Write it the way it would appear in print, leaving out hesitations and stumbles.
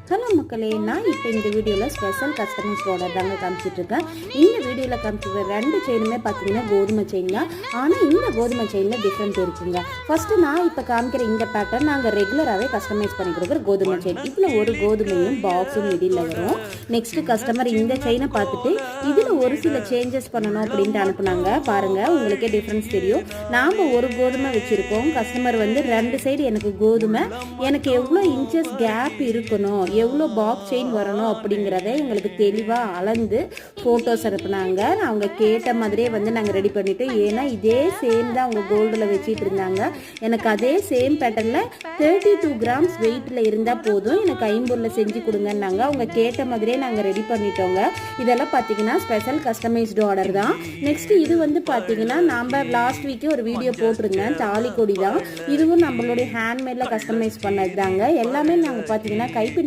Hello மக்களே, நான் இப்போ இந்த வீடியோவில் ஸ்பெஷல் கஸ்டமைஸ் ஆர்டர் தாங்க காமிச்சிட்ருக்கேன். இந்த வீடியோவில் காமிச்சிருக்க 2 செயினுமே பார்த்தீங்கன்னா கோதுமை செயின் தான். ஆனால் இந்த கோதுமை செயினில் டிஃப்ரெண்ட் இருக்குங்க. ஃபஸ்ட்டு நான் இப்போ காமிக்கிற இந்த பேட்டர்ன் நாங்கள் ரெகுலராகவே கஸ்டமைஸ் பண்ணி கொடுக்குற கோதுமை செயின். இதில் ஒரு கோதுமையும் பாக்ஸும் மிடில் வரும். நெக்ஸ்ட்டு கஸ்டமர் இந்த செயினை பார்த்துட்டு இதில் ஒரு சில சேஞ்சஸ் பண்ணணும் அப்படின்ட்டு அனுப்புனாங்க. பாருங்கள், உங்களுக்கே டிஃப்ரென்ஸ் தெரியும். நாம் ஒரு கோதுமை வச்சுருக்கோம். கஸ்டமர் வந்து 2 சைடு எனக்கு கோதுமை, எனக்கு எவ்வளோ இன்ச்சஸ் கேப் இருக்கணும், எவ்வளோ பாக்ஸ் செயின் வரணும் அப்படிங்கிறத எங்களுக்கு தெளிவாக அளந்து ஃபோட்டோஸ் அனுப்புனாங்க. அவங்க கேட்ட மாதிரியே வந்து நாங்கள் ரெடி பண்ணிட்டோம். ஏன்னா இதே சேம் தான் அவங்க கோல்டில் வச்சிட்டு இருந்தாங்க. எனக்கு அதே சேம் பேட்டர்னில் 32 கிராம்ஸ் வெயிட்டில் இருந்தால் போதும், எனக்கு ஐம்பூரில் செஞ்சு கொடுங்கன்னாங்க. அவங்க கேட்ட மாதிரியே நாங்கள் ரெடி பண்ணிட்டோங்க. இதெல்லாம் பார்த்தீங்கன்னா ஸ்பெஷல் கஸ்டமைஸ்டு ஆர்டர் தான். நெக்ஸ்ட் இது வந்து பார்த்தீங்கன்னா நம்ம லாஸ்ட் வீக்கே ஒரு வீடியோ போட்டிருந்தேன், தாலி கொடி தான். இதுவும் நம்மளுடைய ஹேண்ட்மேடில் கஸ்டமைஸ் பண்ணது தாங்க. எல்லாமே நாங்கள் பார்த்தீங்கன்னா கைப்பின்